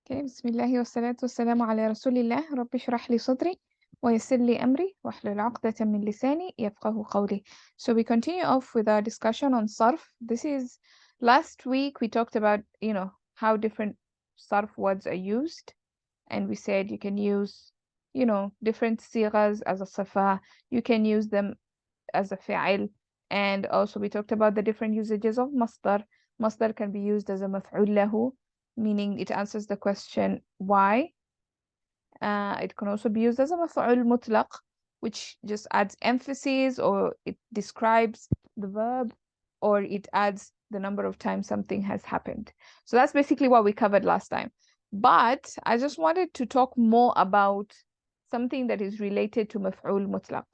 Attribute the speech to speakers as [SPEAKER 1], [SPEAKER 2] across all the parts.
[SPEAKER 1] Okay, بسم الله والصلاة والسلام على رسول الله رب اشرح لي صدري ويسر لي أمري واحلل عقدة من لساني يفقه قولي. So we continue off with our discussion on sarf. This is last week we talked about, how different sarf words are used, and we said you can use, different sighas as a safa, you can use them as a fi'il, and also we talked about the different usages of masdar. Masdar can be used as a maf'ul lahu, meaning it answers the question why. It can also be used as a maf'ul mutlaq, which just adds emphasis, or it describes the verb, or it adds the number of times something has happened. So that's basically what we covered last time. But I just wanted to talk more about something that is related to maf'ul mutlaq.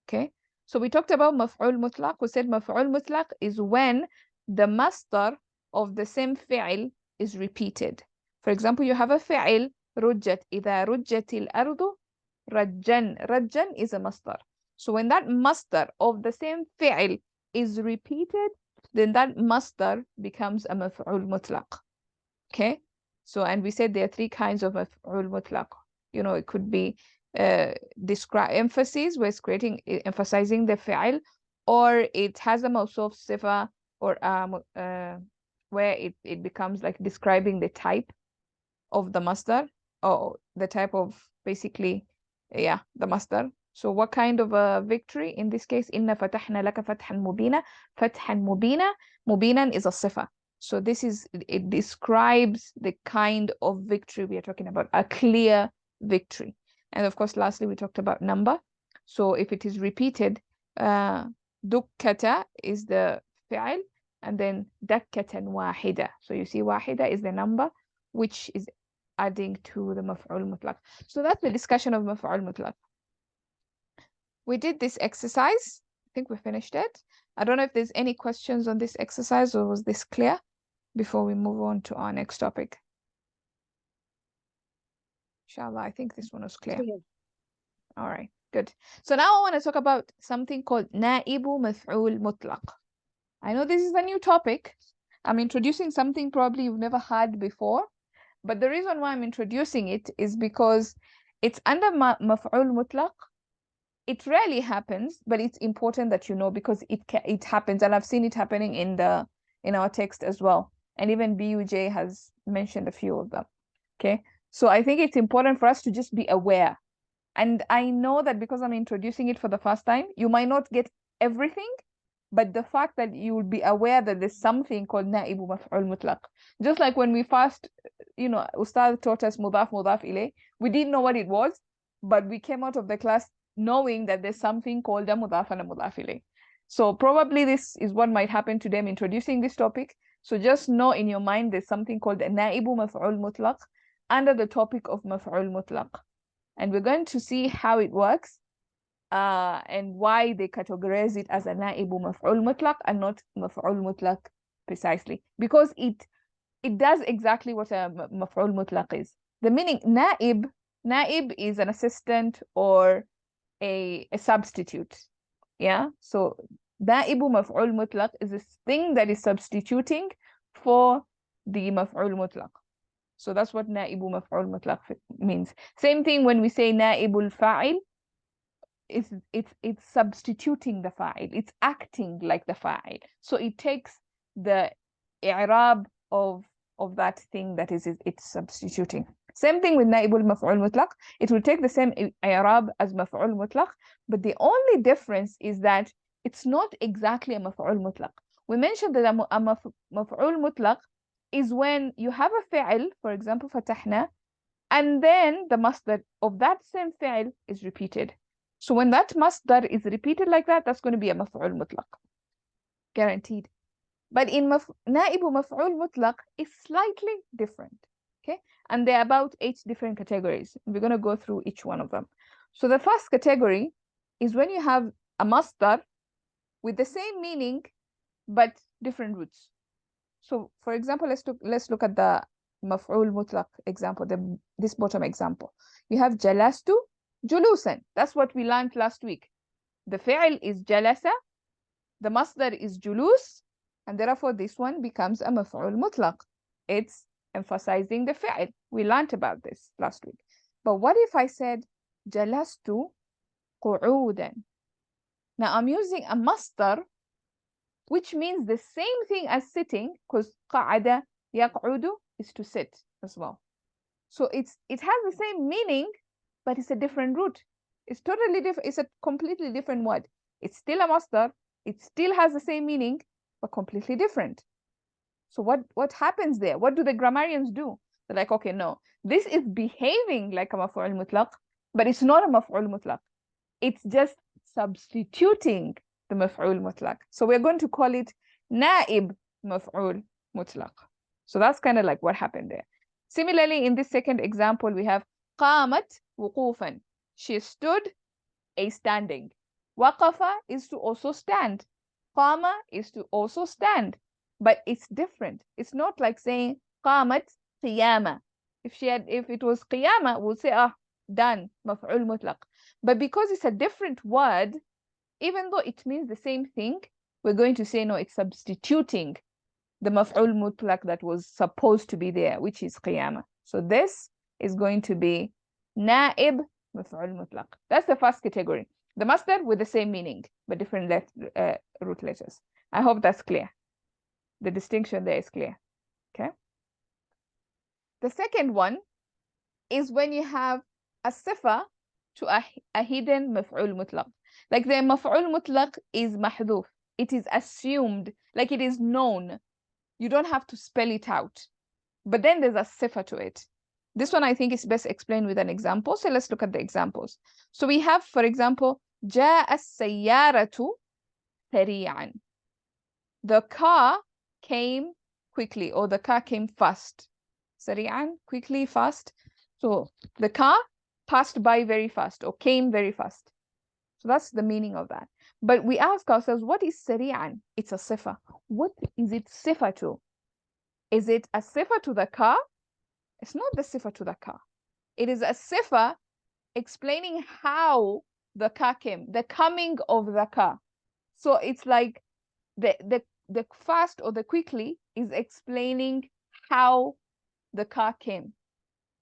[SPEAKER 1] Okay? So we talked about maf'ul mutlaq. We said maf'ul mutlaq is when the masdar of the same fi'il is repeated. For example, you have a fi'il رجت إذا رجت الأرض رجا. رجا is a masdar. So when that masdar of the same fi'il is repeated, then that masdar becomes a maf'ul mutlaq. Okay? So, and we said there are three kinds of maf'ul mutlaq. It could be describe emphasis, where it's emphasizing the fi'il, or it has a mawsuf sifa, or where it becomes like describing the type of the masdar, or the type of, basically, the masdar. So what kind of a victory? In this case, إِنَّا فَتَحْنَا لَكَ فَتْحًا مُبِينًا. فَتْحًا مُبِينًا. مُبِينًا is a sifa. So it describes the kind of victory we are talking about, a clear victory. And of course, lastly, we talked about number. So if it is repeated, dukkata is the fi'il, and then dakkatan wahida. So you see wahida is the number, which is adding to the maf'ul mutlaq. So that's the discussion of maf'ul mutlaq. We did this exercise. I think we finished it. I don't know if there's any questions on this exercise, or was this clear before we move on to our next topic? Inshallah, I think this one was clear. All right, good. So now I want to talk about something called Naibu Maf'ul Mutlaq. I know this is a new topic. I'm introducing something probably you've never heard before, but the reason why I'm introducing it is because it's under Maf'ul Mutlaq. It rarely happens, but it's important that you know, because it happens, and I've seen it happening in our text as well, and even BUJ has mentioned a few of them. Okay, so I think it's important for us to just be aware. And I know that because I'm introducing it for the first time, you might not get everything, but the fact that you will be aware that there's something called Naibu Maf'ul Mutlaq. Just like when we first, Ustad taught us Mudaf Ilay, we didn't know what it was, but we came out of the class knowing that there's something called a Mudaf and a Mudaf Ilay. So probably this is what might happen to them introducing this topic. So just know in your mind there's something called a Naibu Maf'ul Mutlaq under the topic of Maf'ul Mutlaq. And we're going to see how it works, and why they categorize it as a Naibu Maf'ul Mutlaq and not Maf'ul Mutlaq precisely. Because it does exactly what a Maf'ul Mutlaq is. The meaning, Naib is an assistant or a substitute. Yeah? So Naibu Maf'ul Mutlaq is this thing that is substituting for the Maf'ul Mutlaq. So that's what Naibu Maf'ul Mutlaq means. Same thing when we say Naibul Fa'il, it's substituting the fa'il. It's acting like the fa'il. So it takes the i'rab of that thing that it's substituting. Same thing with Naibul Maf'ul Mutlaq. It will take the same i'rab as Maf'ul Mutlaq, but the only difference is that it's not exactly a Maf'ul Mutlaq. We mentioned that a Maf'ul Mutlaq is when you have a fi'il, for example, fatahna, and then the masdar of that same fi'il is repeated. So when that masdar is repeated like that, that's going to be a maf'ul mutlaq. Guaranteed. But in Naibu maf'ul mutlaq is slightly different. Okay? And there are about 8 different categories. We're going to go through each one of them. So the first category is when you have a masdar with the same meaning, but different roots. So for example, let's look at the maf'ul mutlaq example, this bottom example. You have jalastu julusan. That's what we learned last week. The fi'il is jalasa, the masdar is julus, and therefore this one becomes a maf'ul mutlaq. It's emphasizing the fi'l. We learned about this last week. But what if I said جلست قعودا? Now I'm using a masdar, which means the same thing as sitting, because قعد يقعد is to sit as well. So it has the same meaning, but it's a different root. It's totally different. It's a completely different word. It's still a masdar. It still has the same meaning, but completely different. So what happens there? What do the grammarians do? They're like, okay, no, this is behaving like a maf'ul mutlaq, but it's not a maf'ul mutlaq. It's just substituting the maf'ul mutlaq. So we're going to call it naib maf'ul mutlaq. So that's kind of like what happened there. Similarly, in this second example, we have قامت وقوفا. She stood a standing. وقف is to also stand. قام is to also stand. But it's different. It's not like saying قامت قيامة. If it was قيامة, we'll say, done, مفعول مطلق. But because it's a different word, even though it means the same thing, we're going to say, no, it's substituting the maf'ul mutlaq that was supposed to be there, which is qiyamah. So this is going to be naib maf'ul mutlaq. That's the first category. The masdar with the same meaning, but different root letters. I hope that's clear. The distinction there is clear. Okay. The second one is when you have a sifa to a hidden maf'ul mutlaq. Like the maf'ul mutlaq is mahdhuf. It is assumed, like it is known. You don't have to spell it out. But then there's a sifa to it. This one I think is best explained with an example. So let's look at the examples. So we have, for example, جاء السيارة سريعا. The car came quickly, or the car came fast. سريعا, quickly, fast. So the car passed by very fast, or came very fast. So that's the meaning of that. But we ask ourselves, what is sari'an? It's a sifa. What is it sifa to? Is it a sifa to the car? It's not the sifa to the car. It is a sifa explaining how the car came, the coming of the car. So it's like the fast or the quickly is explaining how the car came.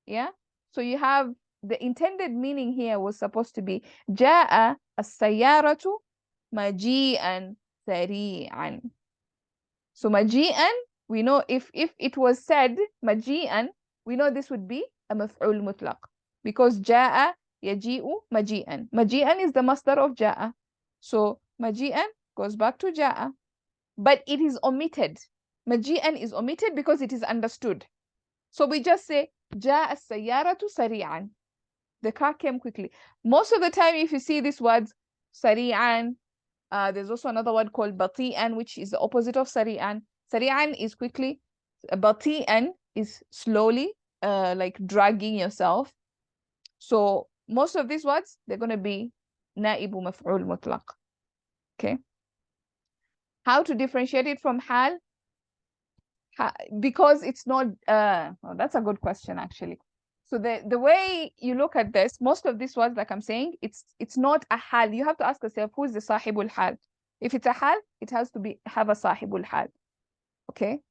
[SPEAKER 1] Yeah? So you have the intended meaning here was supposed to be جاء السيارة مجيئا سريعا. So مجيئا, we know if it was said مجيئا, we know this would be a مفعول مطلق, because جاء يجيء مجيئا. مجيئا is the masdar of جاء. So مجيئا goes back to جاء, but it is omitted. مجيئا is omitted because it is understood. So we just say جاء السيارة سريعا. The car came quickly. Most of the time, if you see these words, sari'an, there's also another word called bati'an, which is the opposite of sari'an. Sari'an is quickly. Bati'an is slowly, like dragging yourself. So most of these words, they're going to be naibu maf'ul mutlaq. Okay. How to differentiate it from hal? Because it's not, well, that's a good question, actually. So the way you look at this, most of these words, like I'm saying, it's not a hal. You have to ask yourself, who is the sahibul hal? If it's a hal, it has to have a sahibul hal. Okay?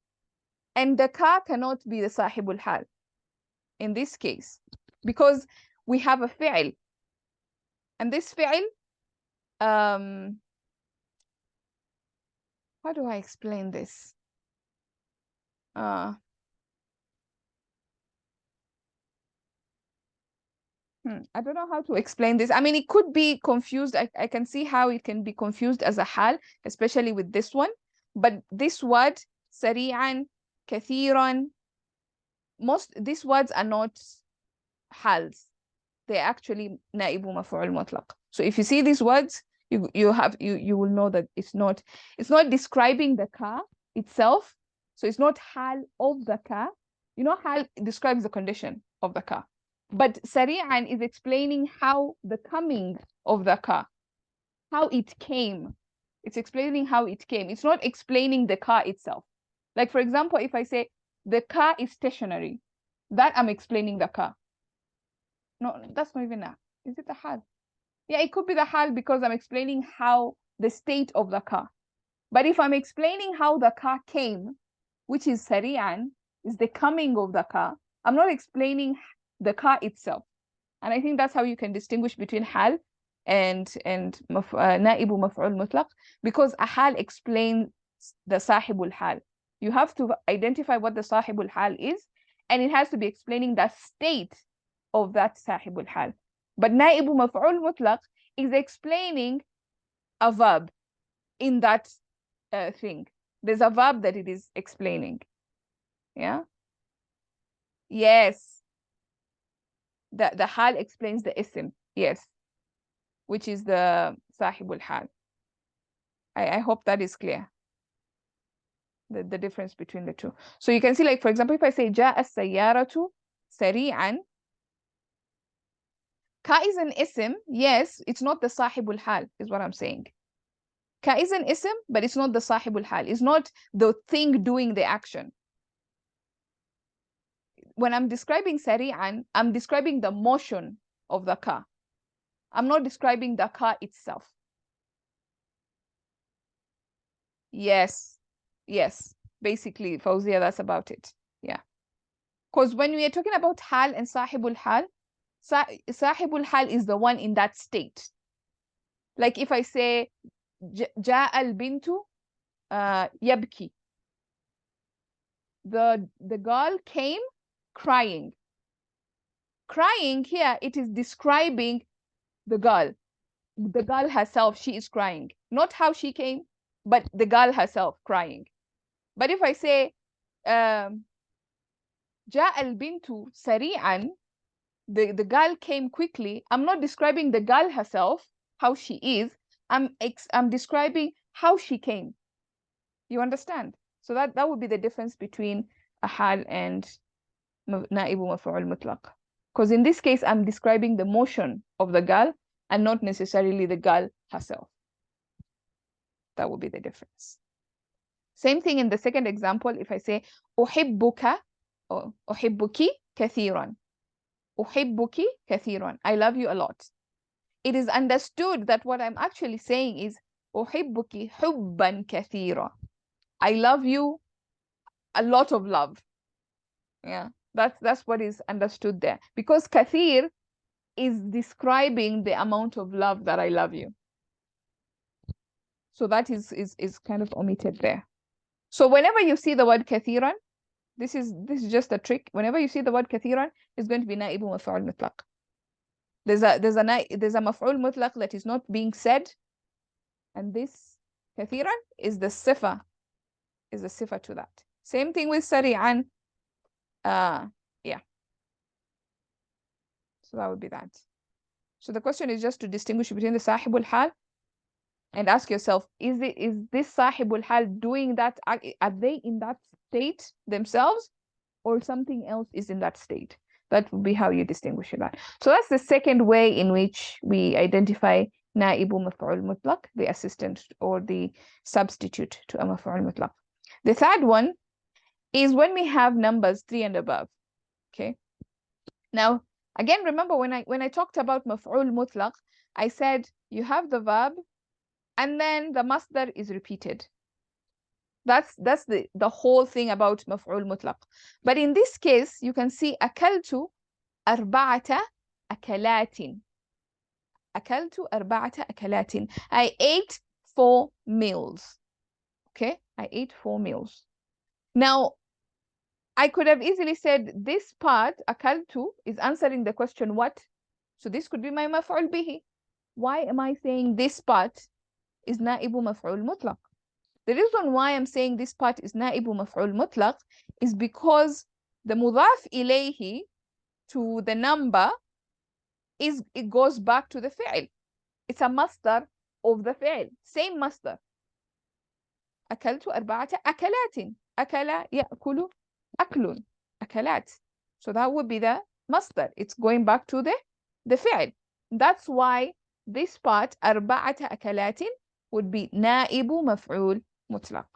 [SPEAKER 1] And the car cannot be the sahibul hal in this case, because we have a fi'l. And this fi'l, how do I explain this? I don't know how to explain this. I mean, it could be confused. I can see how it can be confused as a hal, especially with this one. But this word, sari'an, kathiran, these words are not hals. They're actually naibu maf'ul mutlaq. So if you see these words, you will know that it's not describing the car itself. So it's not hal of the car. You know, hal describes the condition of the car. But sari'an is explaining how the coming of the car, how it came. It's explaining how it came. It's not explaining the car itself. Like, for example, if I say the car is stationary, that I'm explaining the car. No, that's not even that. Is it the hal? Yeah, it could be the hal because I'm explaining how the state of the car. But if I'm explaining how the car came, which is sari'an, is the coming of the car. I'm not explaining the car itself. And I think that's how you can distinguish between hal and naibu maf'ul mutlaq, because a hal explains the sahibul hal. You have to identify what the sahibul hal is, and it has to be explaining the state of that sahibul hal. But naibu maf'ul mutlaq is explaining a verb in that thing. There's a verb that it is explaining. Yeah. Yes. The hal explains the ism. Yes. Which is the sahibul hal. I hope that is clear. The difference between the two. So you can see, like, for example, if I say جاء السيارة سريعا, ka is an ism. Yes, it's not the sahibul hal, is what I'm saying. Ka is an ism, but it's not the sahibul hal. It's not the thing doing the action. When I'm describing sari'an, I'm describing the motion of the car. I'm not describing the car itself. Yes. Yes. Basically, Fawzia, that's about it. Yeah. Because when we are talking about hal and sahibul hal, sahibul hal is the one in that state. Like if I say, جاء البنت يبكي. The girl came crying. Crying here, it is describing the girl. The girl herself, she is crying. Not how she came, but the girl herself crying. But if I say جاء البنت سريعا, the girl came quickly, I'm not describing the girl herself, how she is. I'm describing how she came. You understand? So that would be the difference between a hal and naibu maf'ul mutlaq. Because in this case, I'm describing the motion of the girl and not necessarily the girl herself. That would be the difference. Same thing in the second example. If I say أحبك or أحبك كثيرا. أحبك كثيرا. I love you a lot. It is understood that what I'm actually saying is أحبك حبا كثيرا. I love you a lot of love. Yeah, that's what is understood there. Because kathir is describing the amount of love that I love you. So that is kind of omitted there. So whenever you see the word kathiran, this is just a trick. Whenever you see the word kathiran, it's going to be naibu maf'ul mutlaq. There's a maf'ul mutlaq that is not being said, and this kathiran is the sifa to that. Same thing with sari'an. Yeah. So that would be that. So the question is just to distinguish between the sahibul hal and ask yourself, is this sahibul hal doing that? Are they in that state themselves, or something else is in that state? That would be how you distinguish that. So that's the second way in which we identify naibu maf'ul mutlaq, the assistant or the substitute to a maf'ul mutlaq. The third one is when we have numbers 3 and above. Okay. Now, again, remember when I talked about maf'ul mutlaq, I said you have the verb and then the masdar is repeated. That's the whole thing about maf'ul mutlaq. But in this case, you can see akaltu arba'ata akalatin. Akaltu arba'ata akalatin. I ate 4 meals. Okay, I ate 4 meals. Now, I could have easily said this part, akaltu, is answering the question what? So this could be my maf'ul bihi. Why am I saying this part is naibu maf'ul mutlaq? The reason why I'm saying this part is naibu maf'ul mutlaq is because the mudaf ilayhi to the number it goes back to the fi'l. It's a masdar of the fi'l. Same masdar. akaltu arba'ata akalatin. Akala ya'kulu aklun. Akalat. So that would be the masdar. It's going back to the fi'l. That's why this part arba'ata akalatin would be naibu maf'ul mutlaq.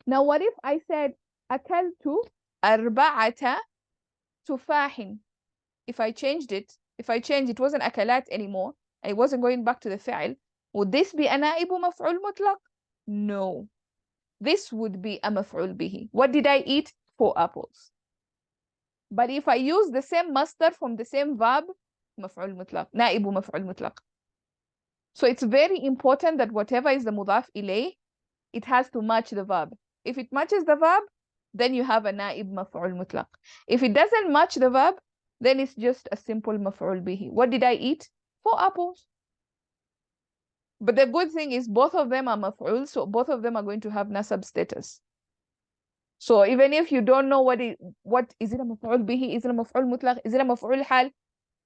[SPEAKER 1] Now what if I said akaltu arba'ata tufahin? If I changed it wasn't akalat anymore, and it wasn't going back to the fi'l, would this be a naibu maf'ul mutlaq? No. This would be a maf'ul bihi. What did I eat? 4 apples. But if I use the same masdar from the same verb, مفعول مطلق, نائب مفعول مطلق. So it's very important that whatever is the mudaf ilay, it has to match the verb. If it matches the verb, then you have a naib maf'ul mutlaq. If it doesn't match the verb, then it's just a simple maf'ul bihi. What did I eat? 4 apples. But the good thing is both of them are maf'ul, so both of them are going to have nasab status. So even if you don't know what is it, a maf'ul bihi, is it a maf'ul mutlaq, is it a maf'ul hal,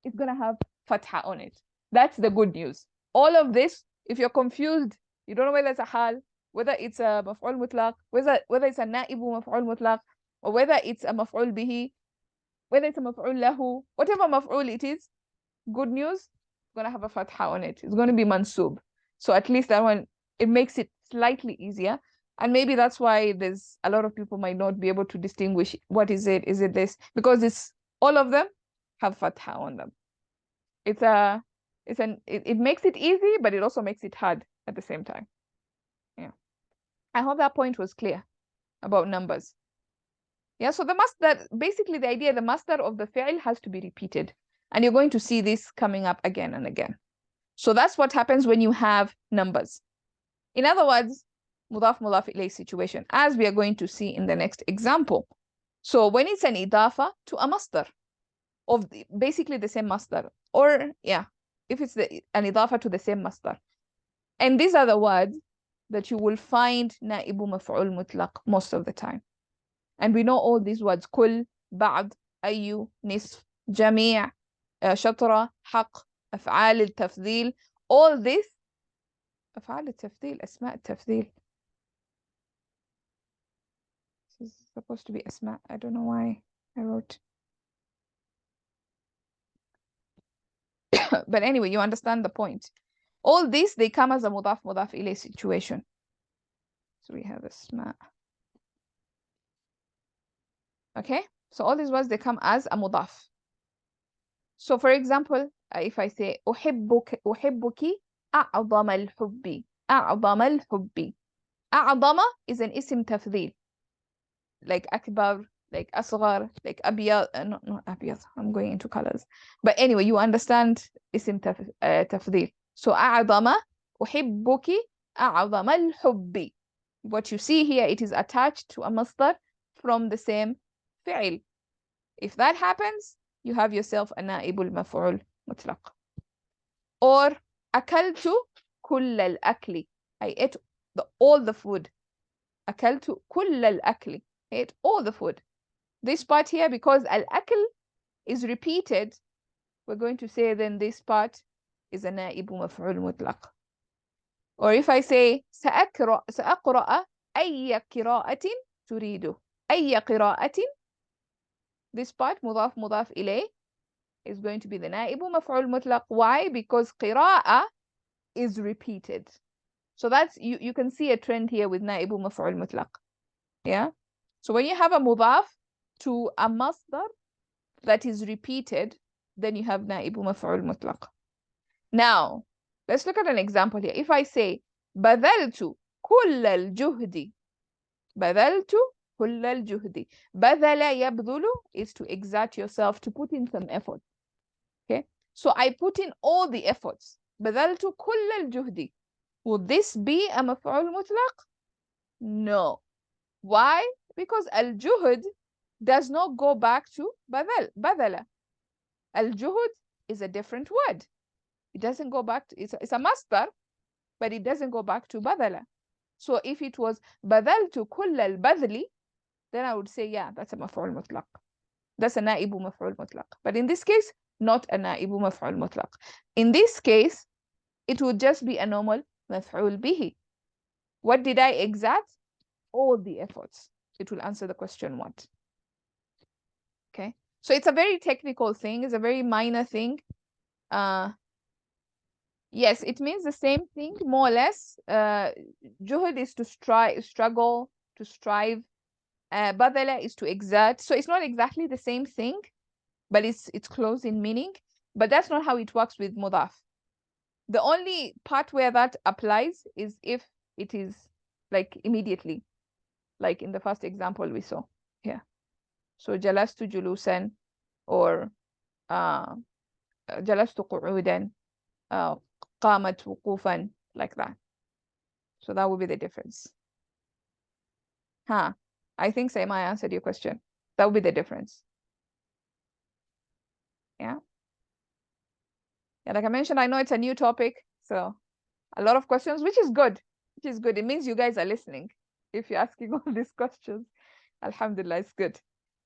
[SPEAKER 1] it's going to have fatha on it. That's the good news. All of this, if you're confused, you don't know whether it's a hal, whether it's a maf'ul mutlaq, whether it's a na'ibu maf'ul mutlaq, or whether it's a maf'ul bihi, whether it's a maf'ul lahu, whatever maf'ul it is, good news, it's going to have a fatha on it. It's going to be mansub. So at least that one, it makes it slightly easier. And maybe that's why there's a lot of people might not be able to distinguish what is it this, because it's all of them have fatha on them. It makes it easy, but it also makes it hard at the same time. Yeah. I hope that point was clear about numbers. Yeah, so basically the idea, the masdar of the fi'l has to be repeated. And you're going to see this coming up again and again. So that's what happens when you have numbers. In other words, mudaf ilay situation, as we are going to see in the next example. So when it's an idafa to a masdar of basically the same masdar, or yeah, if it's an idafa to the same masdar. And these are the words that you will find naibu maf'ul mutlaq most of the time. And we know all these words: كل, بعد, أي, نصف, جميع, شطرة, حق, أفعال التفضيل. All this, أفعال التفضيل, أسماء التفضيل. This is supposed to be أسماء. I don't know why I wrote. But anyway, you understand the point. All this, they come as a mudaf ilay situation. So we have أسماء. Okay, so all these words, they come as a mudaf. So for example, if I say أحبك أعظم الحب. أعظم الحب. أعظم is an ism tafdhil, like أكبر, like أصغر, like أبيض. Not أبيض, I'm going into colors. But anyway, you understand ism tafdhil. So أعظم, أحبك أعظم الحب. What you see here, it is attached to a masdar from the same fi'il. If that happens, you have yourself a naibul maf'ul mutlaq. Or أكلت كل الأكل. I ate all the food. أكلت كل الأكل. I ate all the food. This part here, because al-akl is repeated, we're going to say then this part is a naibu maf'ul mutlaq. Or if I say سأقرأ أي قراءة تريد. أي قراءة, this part مضاف إليه is going to be the naibu maf'ul mutlaq. Why? Because qira'a is repeated. So that's, you can see a trend here with naibu maf'ul mutlaq. Yeah. So when you have a mudaf to a masdar that is repeated, then you have naibu maf'ul mutlaq. Now, let's look at an example here. If I say بذلت كل الجهد. بذلت كل الجهد. بذل يبذل is to exert yourself, to put in some effort. Okay, so I put in all the efforts. بذلت كل الجهد. Would this be a مفعول مطلق? No. Why? Because al-juhud does not go back to badala. Al-juhud is a different word. It doesn't go back to, it's a masdar, but it doesn't go back to badala. So if it was badaltu kull al-badli, then I would say, yeah, that's a maf'ul mutlaq. That's a naibu maf'ul mutlaq. But in this case, not a naibu maf'ul mutlaq. In this case, it would just be a normal maf'ul bihi. What did I exert? All the efforts. It will answer the question what. Okay, so it's a very technical thing. It's a very minor thing. Yes, it means the same thing, more or less. Juhud is to struggle, to strive. Badala is to exert. So it's not exactly the same thing, but it's close in meaning. But that's not how it works with mudaf. The only part where that applies is if it is like immediately, like in the first example we saw here. So جلست جلوسا or جلست قعودا, قامت وقوفا, like that. So that would be the difference. I think Saima answered your question. That would be the difference. Yeah. Yeah, like I mentioned, I know it's a new topic, so a lot of questions, which is good. Which is good. It means you guys are listening. If you're asking all these questions, alhamdulillah, it's good.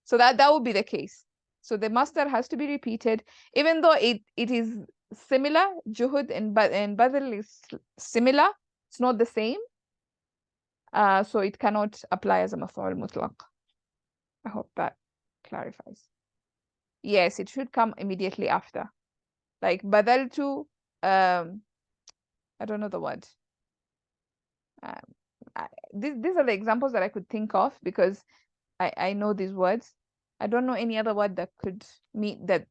[SPEAKER 1] So that would be the case. So the masdar has to be repeated, even though it is similar. Juhud and badal is similar. It's not the same. So it cannot apply as a maf'ul mutlaq. I hope that clarifies. Yes, it should come immediately after. Like badaltu, I don't know the word. These are the examples that I could think of because I know these words. I don't know any other word that could meet that,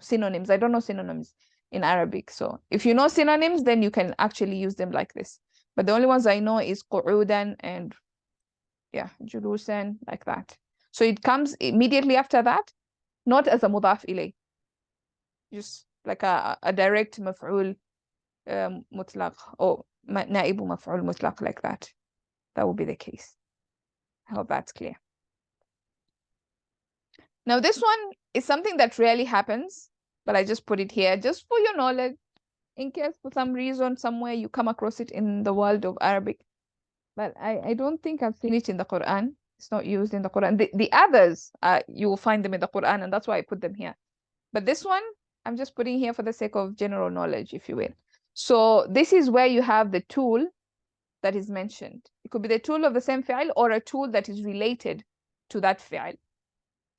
[SPEAKER 1] synonyms. I don't know synonyms in Arabic. So if you know synonyms, then you can actually use them like this. But the only ones I know is qu'udan and julusan, like that. So it comes immediately after that, not as a mudaf ilay. Just like a direct maf'ul mutlaq or naibu maf'ul mutlaq, like that. That would be the case. I hope that's clear. Now, this one is something that rarely happens, but I just put it here just for your knowledge, in case for some reason, somewhere you come across it in the world of Arabic. But I don't think I've seen it in the Quran. It's not used in the Quran. The others, you will find them in the Quran, and that's why I put them here. But this one, I'm just putting here for the sake of general knowledge, if you will. So this is where you have the tool that is mentioned. It could be the tool of the same fi'il or a tool that is related to that fi'il.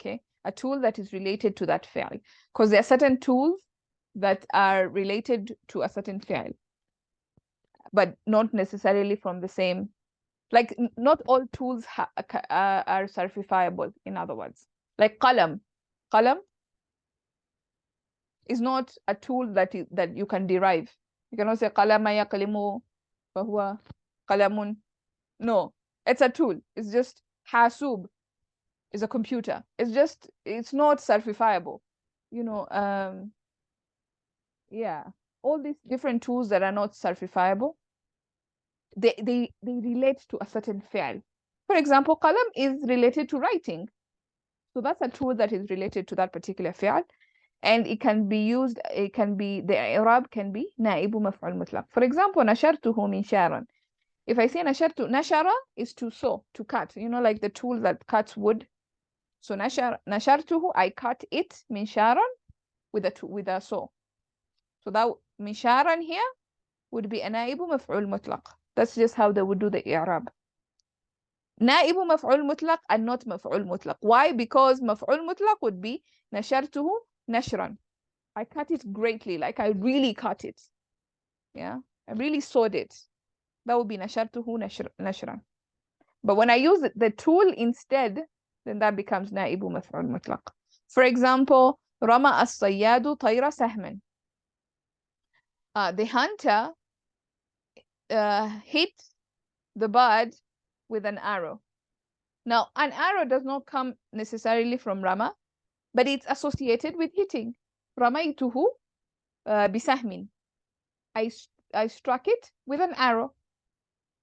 [SPEAKER 1] Okay, a tool that is related to that fi'il. Because there are certain tools that are related to a certain fi'il, but not necessarily from the same. Like not all tools are sarfifiable, in other words. Like qalam. Qalam is not a tool that you can derive. You cannot say qalama yaqlimu fahuwa qalamun. No, it's a tool. It's just hasub is a computer. It's not sarfifiable. Yeah. All these different tools that are not sarfifiable, they relate to a certain fi'l. For example, qalam is related to writing. So that's a tool that is related to that particular fi'l. And it can be used, the i'rab can be naibu maf'ul mutlaq. For example, nashartuhu minsharan. If I say nashartu, nashara is to sew, to cut, like the tool that cuts wood. So nashartuhu, I cut it minsharan with a saw. So that minsharan here would be a naibu maf'ul mutlaq. That's just how they would do the i'rab. Naibu maf'ul mutlaq and not maf'ul mutlaq. Why? Because maf'ul mutlaq would be nashartuhu nashran. I cut it greatly, like I really cut it. Yeah, I really sawed it. That would be nashartuhu nashran. But when I use the tool instead, then that becomes naibu maf'ul mutlaq. For example, rama as-sayyadu tayra sahman. The hunter hit the bird with an arrow. Now, an arrow does not come necessarily from rama, but it's associated with hitting. Ramaituhu bisahmin. I struck it with an arrow,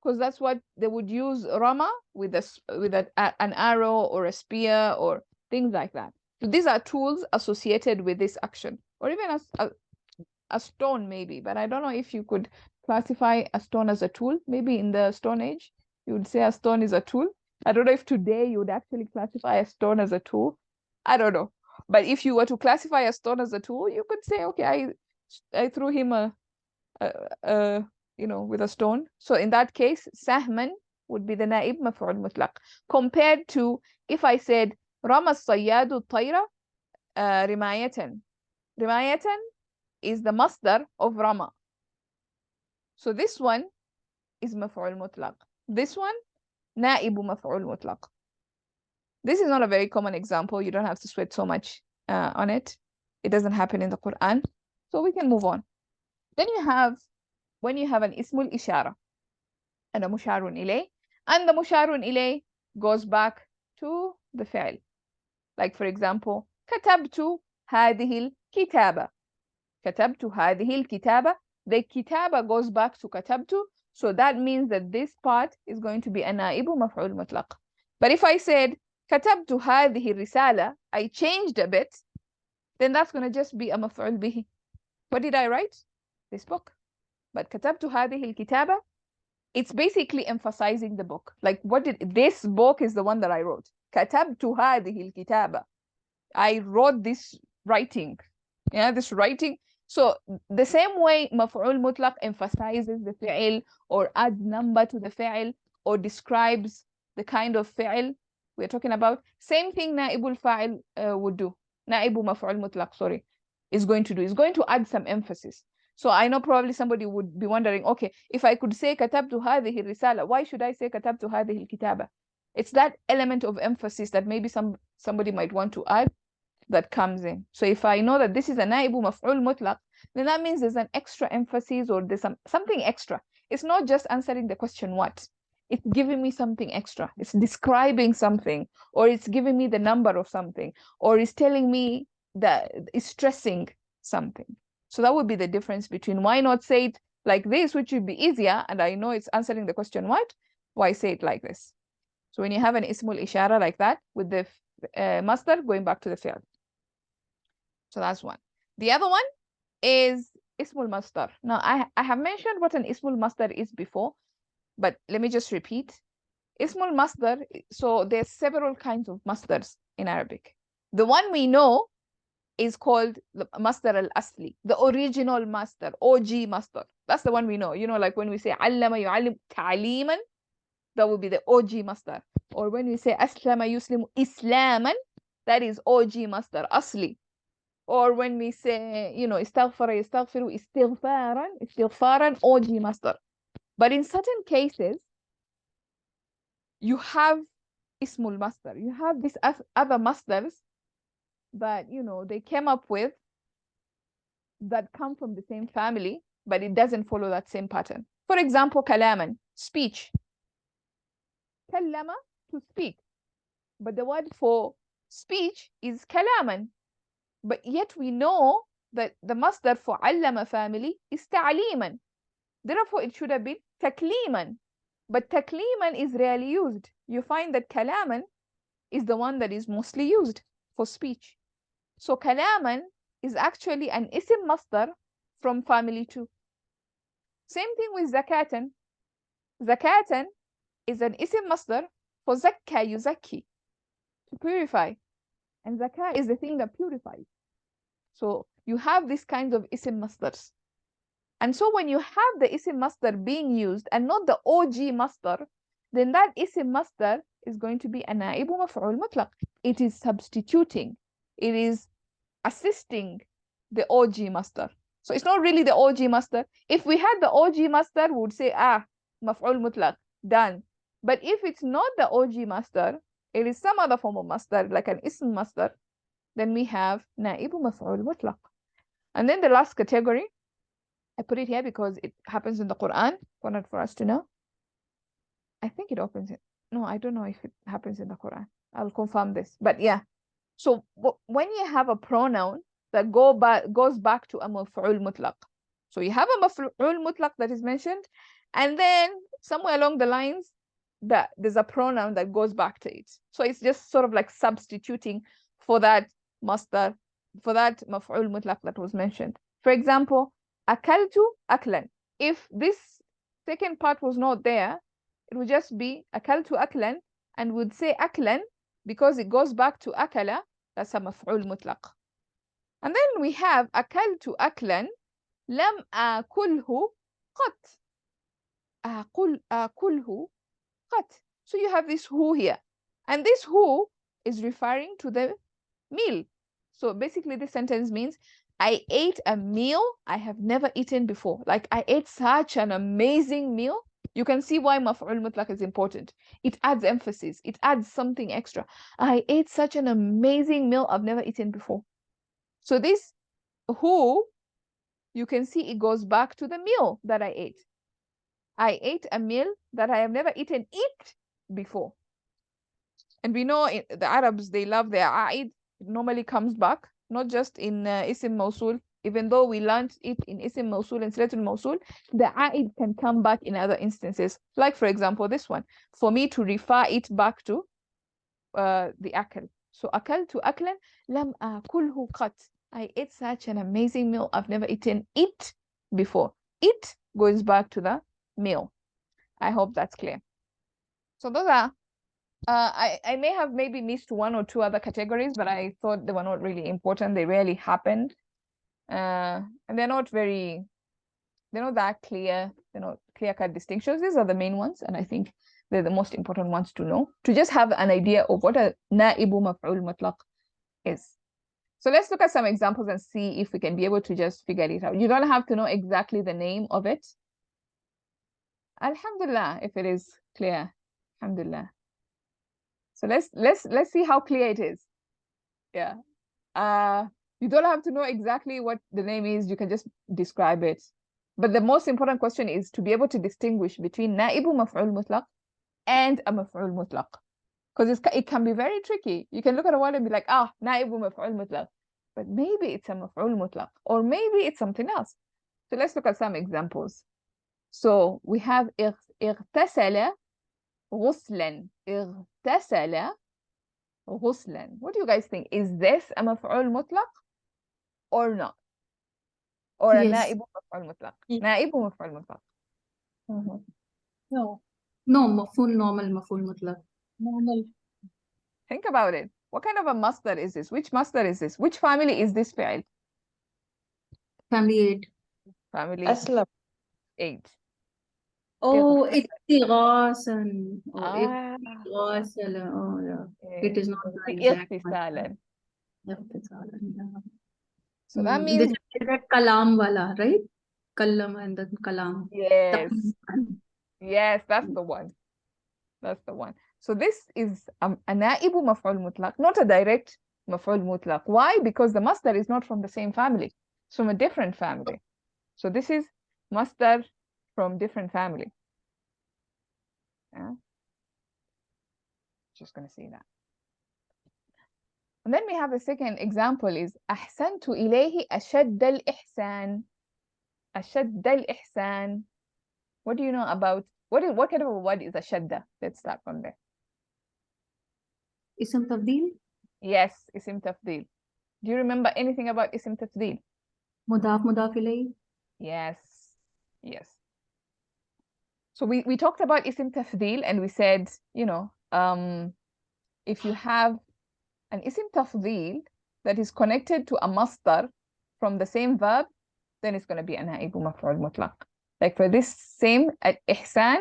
[SPEAKER 1] because that's what they would use rama with an arrow or a spear or things like that. So these are tools associated with this action, or even a stone maybe, but I don't know if you could classify a stone as a tool. Maybe in the Stone Age, you would say a stone is a tool. I don't know if today you would actually classify a stone as a tool. I don't know. But if you were to classify a stone as a tool, you could say, okay, I threw him with a stone. So in that case, sahman would be the naib maf'ul mutlaq. Compared to if I said rama as-sayyadu tayra rimayatan. Rimayatan is the masdar of rama. So this one is maf'ul mutlaq. This one, naibu maf'ul mutlaq. This is not a very common example. You don't have to sweat so much on it. It doesn't happen in the Quran. So we can move on. Then when you have an ismul ishara and a musharun ilay, and the musharun ilay goes back to the fi'l. Like for example, كتبت هذه الكتابة. كتبت هذه الكتابة. The كتابة goes back to كتبت, so that means that this part is going to be a نائب مفعول مطلق. But if I said كتبت هذه الرسالة, I changed a bit, then that's going to just be a مفعول به. What did I write? This book. But كتبت هذه الكتابة, it's basically emphasizing the book. Like this book is the one that I wrote. كتبت هذه الكتابة. I wrote this writing. Yeah, this writing. So the same way مفعول مطلق emphasizes the فعل or adds number to the فعل or describes the kind of فعل we're talking about, same thing نائب الفاعل would do. نائب مفعول مطلق, sorry, is going to do. Is going to add some emphasis. So I know probably somebody would be wondering, okay, if I could say كتبت هذه الرسالة, why should I say كتبت هذه الكتابة? It's that element of emphasis that maybe somebody might want to add that comes in. So if I know that this is a نائب مفعول مطلق, then that means there's an extra emphasis or there's something extra. It's not just answering the question what. It's giving me something extra. It's describing something, or it's giving me the number of something, or it's telling me that it's stressing something. So that would be the difference between why not say it like this, which would be easier, and I know it's answering the question what, why say it like this. So when you have an ismul ishara like that with the masdar going back to the fi'l. So that's one. The other one is ismul masdar. Now I have mentioned what an ismul masdar is before, but let me just repeat. Ismul masdar, so there's several kinds of masdars in Arabic. The one we know is called masdar al-asli, the original masdar, OG masdar. That's the one we know. You know, like when we say allama yu'allim ta'liman, that would be the OG masdar. Or when we say aslama yuslimu islaman, that is OG masdar, asli. Or when we say, you know, istaghfara yastaghfiru istighfaran, OG masdar. But in certain cases, you have ismul masdar. You have these other masdars that, you know, they came up with that come from the same family, but it doesn't follow that same pattern. For example, kalaman, speech. Kallama, to speak. But the word for speech is kalaman. But yet we know that the masdar for allama family is ta'liman. Therefore, it should have been takliman. But takliman is rarely used. You find that kalaman is the one that is mostly used for speech. So kalaman is actually an isim masdar from family 2. Same thing with zakatan. Zakatan is an isim masdar for zakka yuzakki, to purify. And zakah is the thing that purifies. So you have these kinds of isim masdars. And so when you have the isim masdar being used and not the OG masdar, then that isim masdar is going to be a naibu maf'ul mutlaq. It is substituting. It is assisting the OG masdar. So it's not really the OG masdar. If we had the OG masdar, we would say, maf'ul mutlaq, done. But if it's not the OG masdar, it is some other form of masdar, like an ism masdar, then we have naibu maf'ul mutlaq. And then the last category, I put it here because it happens in the Quran, for us to know. I think it opens it. No, I don't know if it happens in the Quran. I'll confirm this. But yeah. So when you have a pronoun that goes back to a maf'ul mutlaq. So you have a maf'ul mutlaq that is mentioned, and then somewhere along the lines that there's a pronoun that goes back to it. So it's just sort of like substituting for that masdar, for that maf'ul mutlaq that was mentioned. For example, akaltu aklan. If this second part was not there, it would just be akaltu aklan, and would say aklan because it goes back to akala. That's a maf'ul mutlaq. And then we have akaltu aklan lam akulhu qat. Akulhu qat. So you have this who here. And this who is referring to the meal. So basically this sentence means I ate a meal I have never eaten before. Like I ate such an amazing meal. You can see why maf'ul mutlaq is important. It adds emphasis. It adds something extra. I ate such an amazing meal I've never eaten before. So this who, you can see it goes back to the meal that I ate. I ate a meal that I have never eaten before. And we know the Arabs, they love their a'id. It normally comes back, not just in Ism Mawsul. Even though we learned it in Ism Mawsul and Silatul Mawsul, the a'id can come back in other instances. Like, for example, this one. For me to refer it back to the akal. So akaltu aklan lam akulhu qat. I ate such an amazing meal. I've never eaten it before. It goes back to the meal. I hope that's clear. So those are I may have maybe missed one or two other categories, but I thought they were not really important. They rarely happened. And they're not that clear. They're not clear-cut distinctions. These are the main ones, and I think they're the most important ones to know, to just have an idea of what a Naibu Maf'ul Mutlaq is. So let's look at some examples and see if we can be able to just figure it out. You don't have to know exactly the name of it. Alhamdulillah, if it is clear. Alhamdulillah. So let's see how clear it is. Yeah. You don't have to know exactly what the name is. You can just describe it. But the most important question is to be able to distinguish between Naibu Maf'ul Mutlaq and a Maf'ul Mutlaq. Because it can be very tricky. You can look at a word and be like, Naibu Maf'ul Mutlaq. But maybe it's a Maf'ul Mutlaq. Or maybe it's something else. So let's look at some examples. So we have اغتسل غسلا. اغتسل غسلا. What do you guys think? Is this a Maf'ul Mutlaq or not? Or a Naibu Maf'ul Mutlaq? Naibu Maf'ul Mutlaq.
[SPEAKER 2] No.
[SPEAKER 3] No, maf'ul normal, maf'ul mutlaq.
[SPEAKER 2] Normal.
[SPEAKER 1] Think about it. What kind of a masdar is this? Which masdar is this? Which family is this fi'il?
[SPEAKER 3] Family 8.
[SPEAKER 1] Family
[SPEAKER 2] Aslam.
[SPEAKER 1] 8.
[SPEAKER 3] Oh, اغتغاسا. Oh,
[SPEAKER 1] Ah.
[SPEAKER 3] اغتغاسا. Oh, yeah. It is not the exact one. اغتسالا.
[SPEAKER 1] So that means
[SPEAKER 3] this is the kalam wala, right? Kalam and then kalam.
[SPEAKER 1] yes. Yes, that's the one. That's the one. So this is a naibu maf'ul mutlaq, not a direct maf'ul mutlaq. Why? Because the masdar is not from the same family. It's from a different family. So this is masdar from different family. Yeah. Just gonna see that. And then we have the second example is أحسنت إليه أشد الإحسان. أشد الإحسان. What do you know about what kind of a word is ashadda? Let's start from there.
[SPEAKER 3] Ism tafdeel?
[SPEAKER 1] Yes, ism tafdeel. Do you remember anything about ism tafdeel?
[SPEAKER 3] Mudaf ilayh?
[SPEAKER 1] Yes. Yes. So we talked about ism tafdeel and we said, if you have an ism tafdeel that is connected to a masdar from the same verb, then it's going to be a naibu maf'ul mutlaq. Like for this same ihsan,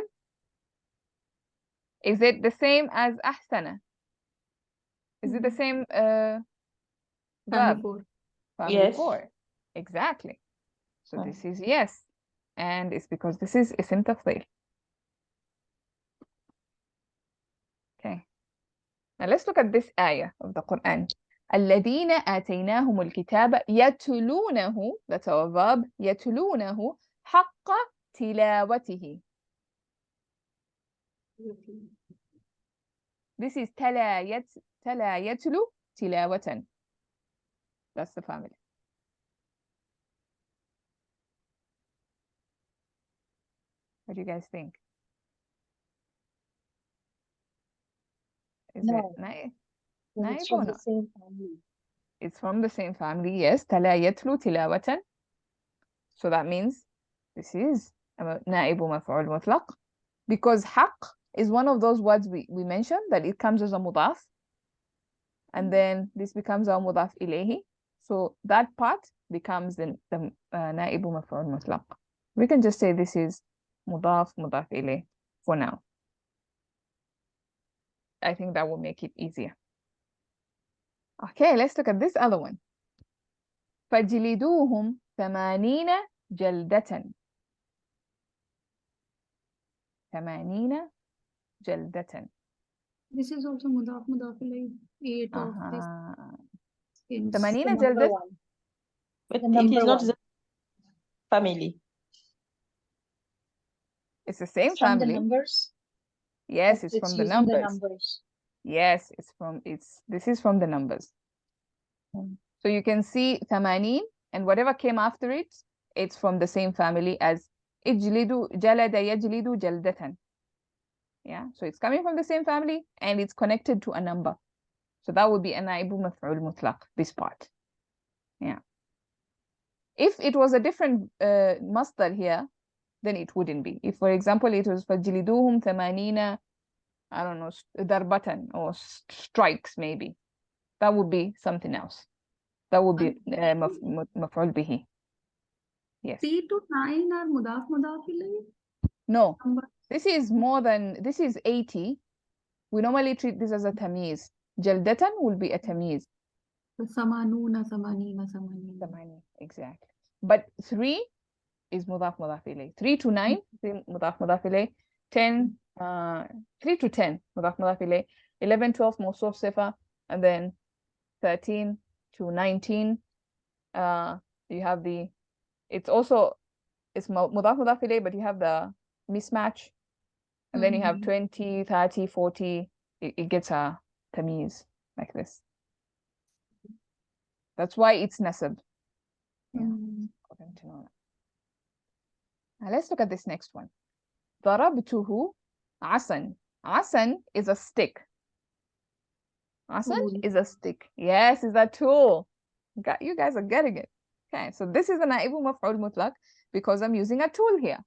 [SPEAKER 1] is it the same as ahsana? Is it the same verb?
[SPEAKER 3] Family 4.
[SPEAKER 1] Family 4. Exactly. So this is yes. And it's because this is ism tafdeel. Okay. Now let's look at this ayah of the Quran. الذين آتيناهم الكتاب يتلونه, that's our verb, يتلونه حق تلاوته. This is تلا يتلو تلاوة. That's the family. What do you guys think? Is it Naib?
[SPEAKER 2] It's from the same family.
[SPEAKER 1] It's from the same family, yes. تلا يتلو تلاوة. So that means this is نائب مفعول مطلق, because حق is one of those words we mentioned that it comes as a mudaf, and then this becomes our mudaf ilayhi. So that part becomes the نائب مفعول مطلق. We can just say this is mudaf ilayh for now. I think that will make it easier. Okay, let's look at this other one. فَجْلِدُوهُمْ 80 جلدة. 80 جلدة.
[SPEAKER 3] This is also mudaf ilayh. 8 of this.
[SPEAKER 1] 80 جلدة.
[SPEAKER 2] But it is not the family.
[SPEAKER 1] It's the same
[SPEAKER 2] It's from
[SPEAKER 1] family.
[SPEAKER 2] the numbers.
[SPEAKER 1] Yes, it's from the numbers. Yes, this is from the numbers. So you can see 80 and whatever came after it, it's from the same family as اجلدوا جلد يجلد جلدة. Yeah, so it's coming from the same family and it's connected to a number. So that would be a نائب مفعول مطلق, this part. Yeah. If it was a different masdar here, then it wouldn't be. If, for example, it was فجلدوهم 80, I don't know, ضربة or strikes maybe, that would be something else. That would be مفعول به. Yes.
[SPEAKER 3] 3 to 9 are mudaf ilayh?
[SPEAKER 1] No, this is more than, this is 80. We normally treat this as a tamiz. جلدة will be a tamiz.
[SPEAKER 3] Samanuna, samanina.
[SPEAKER 1] Exactly. But 3 is mudaf ilayh. 3 to 9 mudaf ilayh. 10 3 to 10 mudaf ilayh. 11 12 mawsuf sifa, and then 13 to 19 you have the, it's also, it's mudaf ilayh, but you have the mismatch, and then you have 20 30 40, it gets a tamiz like this. That's why it's nasab. Yeah. Important to know that. Now let's look at this next one. ضربته عصا. عصا is a stick. عصا is a stick. Yes, it's a tool. You guys are getting it. Okay, so this is a نائب مفعول مطلق because I'm using a tool here.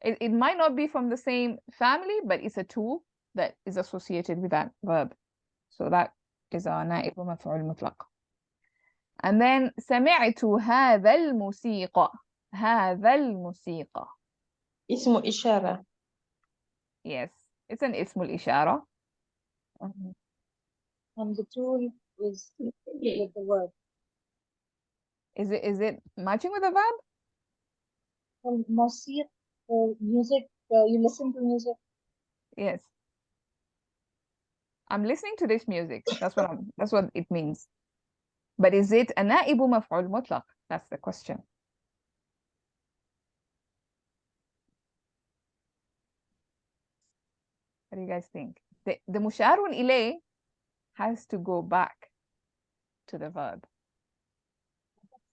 [SPEAKER 1] It might not be from the same family, but it's a tool that is associated with that verb. So that is our نائب مفعول مطلق. And then سمعت هذا الموسيقى. هذا الموسيقى.
[SPEAKER 2] اسم إشارة.
[SPEAKER 1] Yes, it's an اسم الإشارة.
[SPEAKER 4] And the tool is with the verb.
[SPEAKER 1] Is it matching with the verb?
[SPEAKER 4] Well, music, music, you listen to music.
[SPEAKER 1] Yes. I'm listening to this music. That's what it means. But is it a نائب مفعول مطلق? That's the question. What do you guys think? The مشار إليه has to go back to the verb.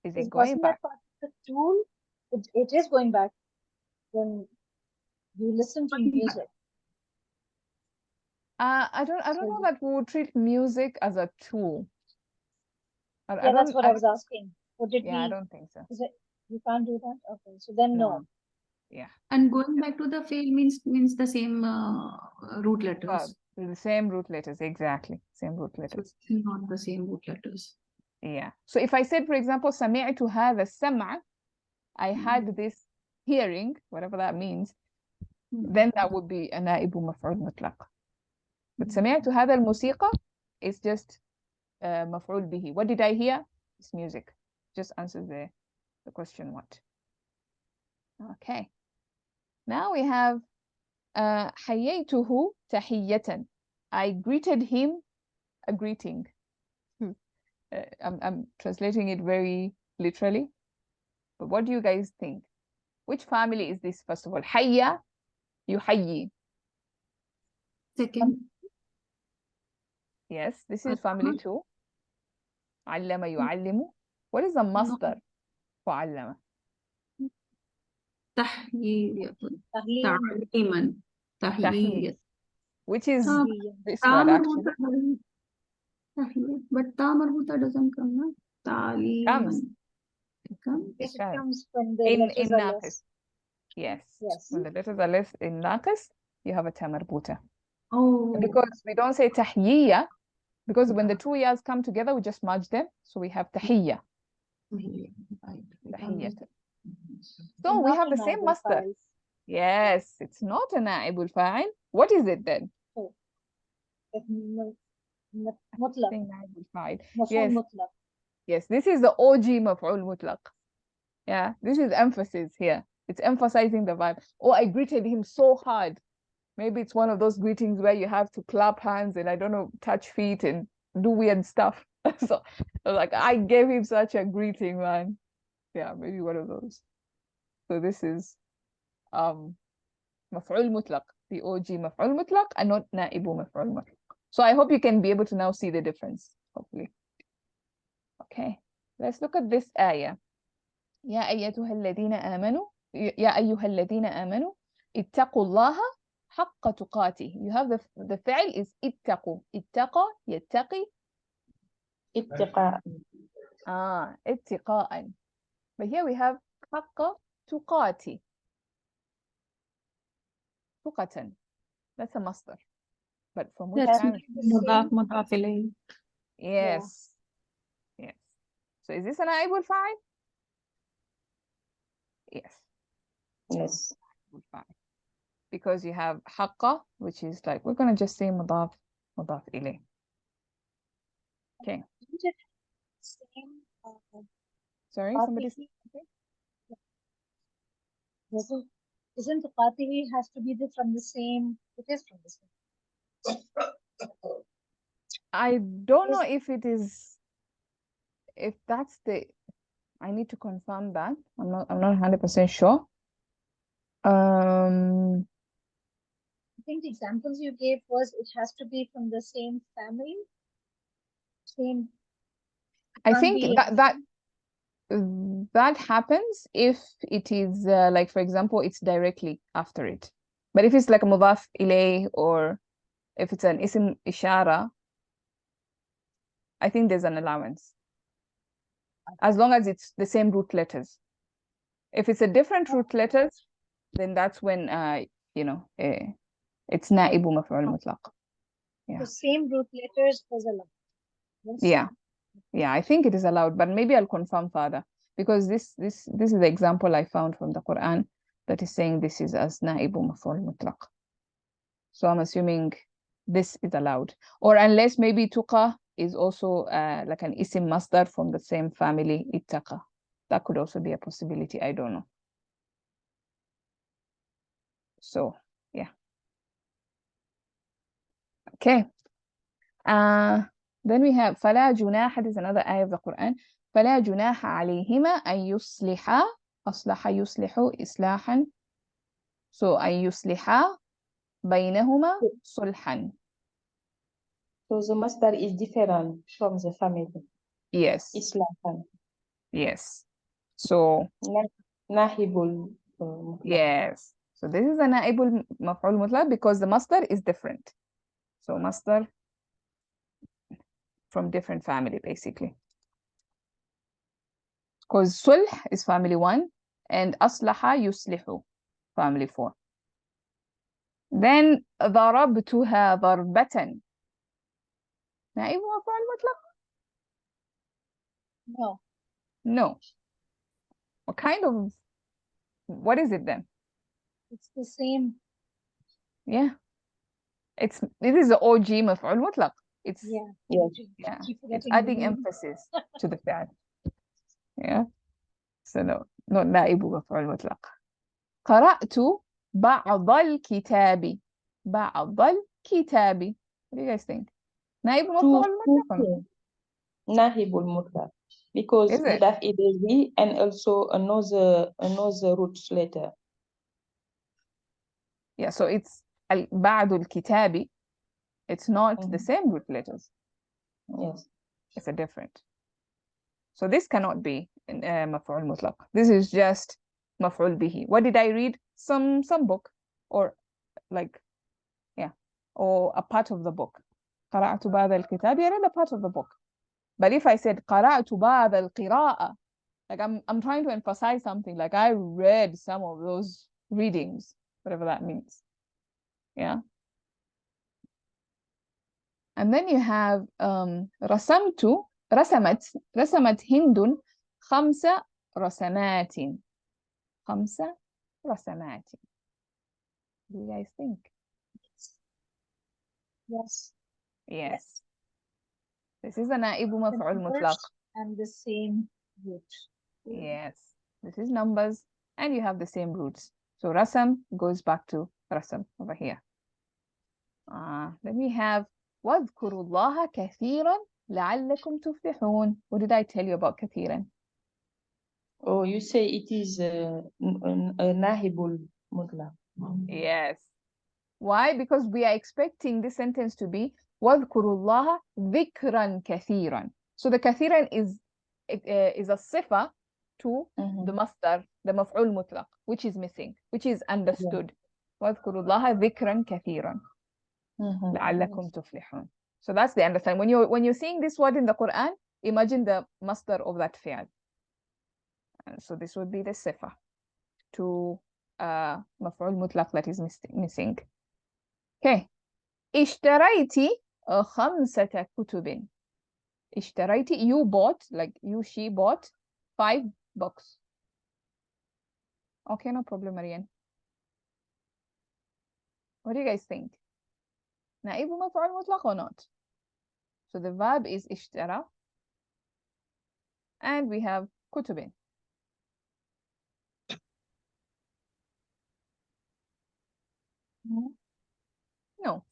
[SPEAKER 1] Is it going back?
[SPEAKER 4] Part of the tool, it is going back when you listen to music.
[SPEAKER 1] I don't know that we would treat music as a tool.
[SPEAKER 4] Yeah, that's what I was asking. Would it be?
[SPEAKER 1] I don't think so.
[SPEAKER 4] Is it? You can't do that. Okay, so then no.
[SPEAKER 1] Yeah.
[SPEAKER 3] And going back to the fail means the same root letters.
[SPEAKER 1] The same root letters, exactly. Same root letters.
[SPEAKER 3] So it's not the same root letters.
[SPEAKER 1] Yeah. So if I said, for example, سمعت هذا السمع, I had this hearing, whatever that means, then that would be a نائب مفعول مطلق. But سمعت هذا الموسيقى is just مفعول به. What did I hear? It's music. Just answer the question what. Okay. Now we have حييته تحية. I greeted him a greeting. I'm translating it very literally. But what do you guys think? Which family is this, first of all? حيا يحيي.
[SPEAKER 3] Second.
[SPEAKER 1] Yes, this is family 2. علم يعلم. What is the masdar for علم?
[SPEAKER 3] تحية.
[SPEAKER 4] Tahliyan.
[SPEAKER 3] تحية.
[SPEAKER 1] Which is this word actually.
[SPEAKER 3] But ta marbuta doesn't come, no?
[SPEAKER 1] Comes.
[SPEAKER 4] It comes when the letters are less.
[SPEAKER 1] Yes. When the letters are less in naqis, you have a ta marbuta.
[SPEAKER 3] Oh.
[SPEAKER 1] Because we don't say tahiyya, because when the 2 years come together, we just merge them. So we have tahiyya. Tahiyyat. So we have the same masdar. Yes, it's not a naibul fa'il. What is it then?
[SPEAKER 4] Mutlaq.
[SPEAKER 1] Yes. Yes, this is the OG maf'ul mutlaq. Yeah, this is emphasis here. It's emphasizing the vibe. Oh, I greeted him so hard. Maybe it's one of those greetings where you have to clap hands and I don't know, touch feet and do weird stuff. So like I gave him such a greeting, man. Yeah, maybe one of those. So this is مفعول مطلق, the OG مفعول مطلق and not نائب مفعول مطلق. So I hope you can be able to now see the difference, hopefully. Okay, let's look at this ayah. يا أيها الذين آمنوا اتقوا الله حق تقاته. You have the فعل is اتقوا. اتقى يتقي.
[SPEAKER 2] اتقاء.
[SPEAKER 1] اتقاء. But here we have حق تقاته. تقة. That's a masdar. But from which family?
[SPEAKER 3] مضاف إليه.
[SPEAKER 1] Yes. Yes. So is this an naibul fa'il? Yes.
[SPEAKER 2] Yes.
[SPEAKER 1] Because you have haqqa, which is like, we're going to just say mudaf ilayh. Okay.
[SPEAKER 4] Isn't it same?
[SPEAKER 1] Sorry, somebody said something?
[SPEAKER 4] Isn't the qatihi has to be from the same? It is from the same.
[SPEAKER 1] I don't know if it is, if that's the, I need to confirm that. I'm not 100% sure.
[SPEAKER 4] I think the examples you gave was it has to be from the same family. Same.
[SPEAKER 1] I think that happens if it is like, for example, it's directly after it. But if it's like a mudaf ilay, or if it's an ism ishara, I think there's an allowance, as long as it's the same root letters. If it's a different root letters, then that's when you know, it's na'ibu maf'ul mutlaq. Yeah.
[SPEAKER 4] The same root letters is allowed.
[SPEAKER 1] Yes. Yeah, I think it is allowed, but maybe I'll confirm further, because this is the example I found from the Quran that is saying this is as na'ibu maf'ul mutlaq. So I'm assuming this is allowed, or unless maybe tuqa is also like an isim masdar from the same family, ittaqa. That could also be a possibility. I don't know. So yeah. Okay. Then we have فلا جناح. This is another ayah of the Quran. فلا جناح عليهما أن يصلحا. أصلح يصلح إصلاحا. So أن يصلحا بينهما صلحا.
[SPEAKER 2] So the masdar is different from the family.
[SPEAKER 1] Yes.
[SPEAKER 2] Islahan.
[SPEAKER 1] Yes. So
[SPEAKER 2] Naibul.
[SPEAKER 1] yes. So this is a naibul maf'ul mutlaq because the masdar is different. So masdar from different family, basically. Because sulh is family 1 and aslaha yuslihu, family 4. Then ضربتها ضربة. نائب مفعول مطلق?
[SPEAKER 4] No.
[SPEAKER 1] No. What is it then?
[SPEAKER 4] It's the same.
[SPEAKER 1] Yeah. It is the OG مفعول مطلق. It's it's adding emphasis to the fi'l. Yeah. So no, not نائب مفعول مطلق. قرأت بعض الكتاب. بعض الكتاب. What do you guys think? نائب مفعول مطلق.
[SPEAKER 2] Nahibul mutlaq. Because mudaf ilayhi and also another root letter.
[SPEAKER 1] Yeah, so it's بعض الكتاب. It's not the same root letters.
[SPEAKER 2] Yes.
[SPEAKER 1] It's a different. So this cannot be مفعول مطلق. This is just مفعول به. What did I read? Some book, or like, yeah, or a part of the book. قرأت بعض الكتاب. I read a part of the book. But if I said قرأت بعض القراءة, like I'm trying to emphasize something, like I read some of those readings, whatever that means. Yeah. And then you have رسمت هند 5 رسمات. 5 رسمات. What do you guys think?
[SPEAKER 4] Yes.
[SPEAKER 1] Yes. This is a نائب مفعول مطلق.
[SPEAKER 4] And the same root.
[SPEAKER 1] Yes. This is numbers and you have the same roots. So rasam goes back to rasam over here. Then we have واذكروا الله كثيرا لعلكم تفلحون. What did I tell you about كثيرا?
[SPEAKER 2] Oh, you say it is a nahibul mutlaq.
[SPEAKER 1] Yes. Why? Because we are expecting this sentence to be واذكروا الله ذكرا كثيرا. So the كثيرا is a صفة to the masdar, the مفعول مطلق, which is missing, which is understood. واذكروا الله ذكرا كثيرا لعلكم تفلحون. So that's the understanding. When you're seeing this word in the Quran, imagine the masdar of that fi'l. And so this would be the sifa to مفعول مطلق that is missing. Okay. اشتريتي 5 كتب. اشتريتي, you bought, like she bought 5 books. Okay, no problem, Marian. What do you guys think? نائب مفعول مطلق or not? So the verb is اشترى, and we have كتب. No,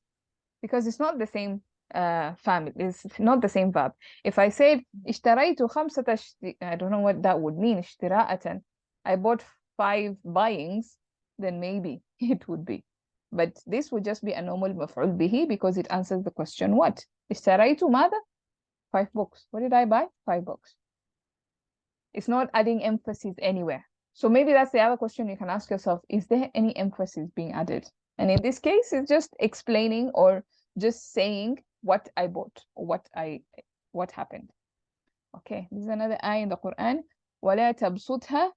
[SPEAKER 1] because it's not the same family. It's not the same verb. If I said اشتريت 5 I don't know what that would mean. اشتراءة. I bought 5 buyings, then maybe it would be. But this would just be a normal مفعول به because it answers the question what? اشتريت ماذا? 5 books. What did I buy? 5 books. It's not adding emphasis anywhere. So maybe that's the other question you can ask yourself. Is there any emphasis being added? And in this case, it's just explaining or just saying what I bought or what happened. Okay, this is another ayah in the Quran. وَلَا تَبْسُطْهَا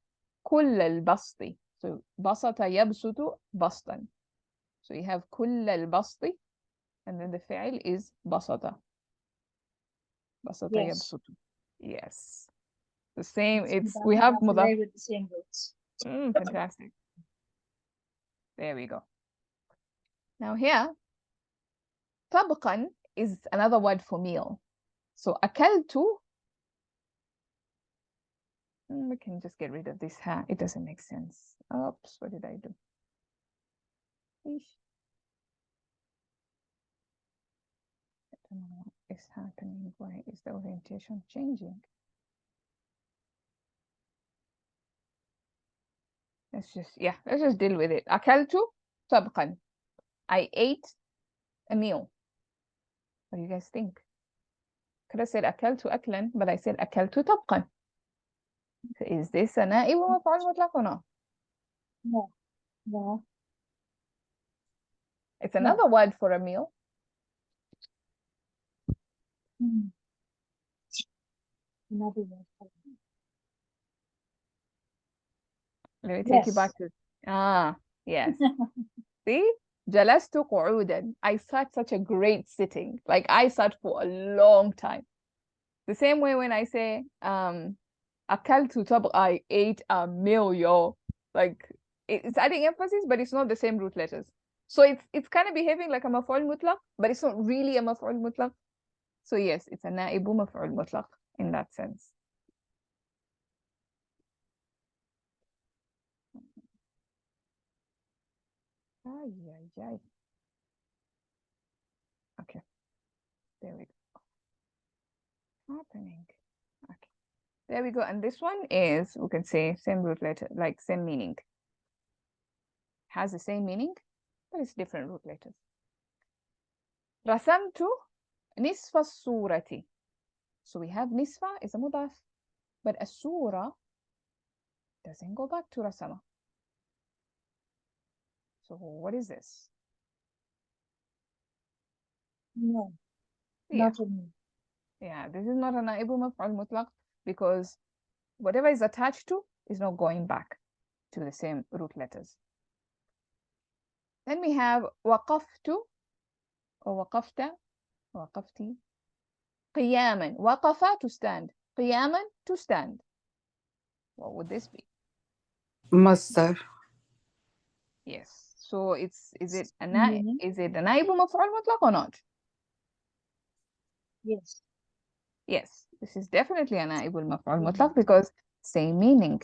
[SPEAKER 1] كُلَّ الْبَسْطِ. So بَسَطَ يَبْسُطُ بَسْطًا. So you have كُلَّ الْبَسْطِ, and then the fi'il is بَسَطَ. بَسَطَ يَبْسُطُ. Yes. The same, we have mudaf
[SPEAKER 4] with the same roots.
[SPEAKER 1] Fantastic. There we go. Now here, طبقا is another word for meal. So أكلت, we can just get rid of this ha. It doesn't make sense. Oops, what did I do? Eesh. I don't know what is happening. Why is the orientation changing? Let's just deal with it. أكلت طبقا. I ate a meal. What do you guys think? Could have said أكلت أكلا, but I said أكلت طبقا. So is this a نائب ومفعول مطلق or not?
[SPEAKER 4] No. No.
[SPEAKER 1] It's another word for a meal.
[SPEAKER 4] Another word for it.
[SPEAKER 1] Let me take you back to yes. See? جلست قعودا. I sat such a great sitting. Like I sat for a long time. The same way when I say أكلت طبق, I ate a meal, yo. Like it's adding emphasis, but it's not the same root letters. So it's kind of behaving like a مفعول مطلق, but it's not really a مفعول مطلق. So yes, it's a نائب مفعول مطلق in that sense. Okay, there we go. Happening. Okay, there we go. And this one is, we can say, same root letter, like same meaning. Has the same meaning, but it's different root letters. رسمت نصف الصورة. So we have nisfa is a mudaf, but a surah doesn't go back to rasama. So what is this?
[SPEAKER 4] No.
[SPEAKER 1] Yeah.
[SPEAKER 4] Not in me.
[SPEAKER 1] Yeah, this is not a naibu maf'ul mutlaq because whatever is attached to is not going back to the same root letters. Then we have waqaftu or waqafta, waqafti. Qiyaman. Waqafa, to stand. Qiyaman, to stand. What would this be?
[SPEAKER 5] مصدر.
[SPEAKER 1] Yes. So is it a
[SPEAKER 4] Meaning?
[SPEAKER 1] naibu maf'ul mutlaq or not?
[SPEAKER 4] Yes.
[SPEAKER 1] Yes, this is definitely a naibul maf'ul mutlaq because same meaning.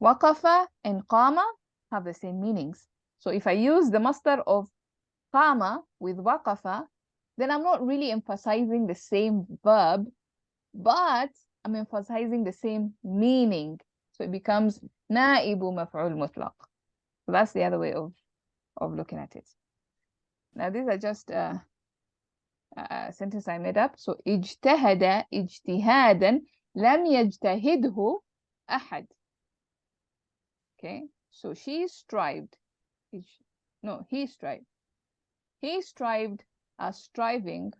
[SPEAKER 1] Waqafa and qama have the same meanings. So if I use the masdar of qama with waqafa, then I'm not really emphasizing the same verb, but I'm emphasizing the same meaning. So it becomes naibu maf'ul mutlaq. So that's the other way of looking at it. Now these are just sentence I made up. So اجتهد اجتهادا لم يجتهده أحد. Okay, so she strived. No, he strived. He strived as striving,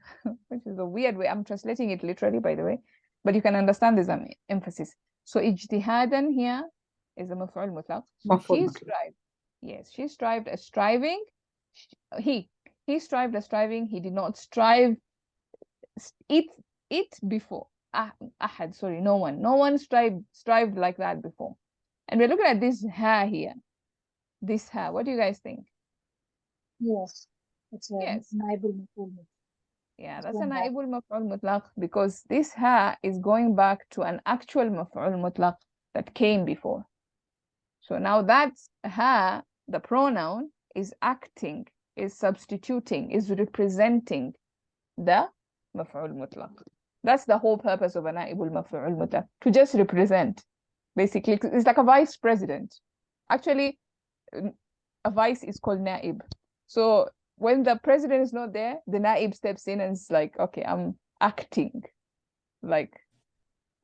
[SPEAKER 1] which is a weird way. I'm translating it literally, by the way, but you can understand this emphasis. So اجتهادا here is a مفعول مطلق. So she strived. Yes, she strived as striving. He strived as striving. He did not strive it before. Ahad, sorry, no one. No one strived like that before. And we're looking at this ha here. This ha. What do you guys think?
[SPEAKER 4] Yes, it's a
[SPEAKER 1] Yes.
[SPEAKER 4] Naibul maf'ul.
[SPEAKER 1] Yeah,
[SPEAKER 4] It's
[SPEAKER 1] that's a
[SPEAKER 4] going back.
[SPEAKER 1] Naibul maf'ul mutlaq because this ha is going back to an actual maf'ul mutlaq that came before. So now that's ha, the pronoun, is acting, is substituting, is representing the maf'ul mutlaq. That's the whole purpose of a Naibul maf'ul mutlaq, to just represent. Basically, it's like a vice president. Actually, a vice is called Naib. So when the president is not there, the Naib steps in and is like, okay, I'm acting. Like,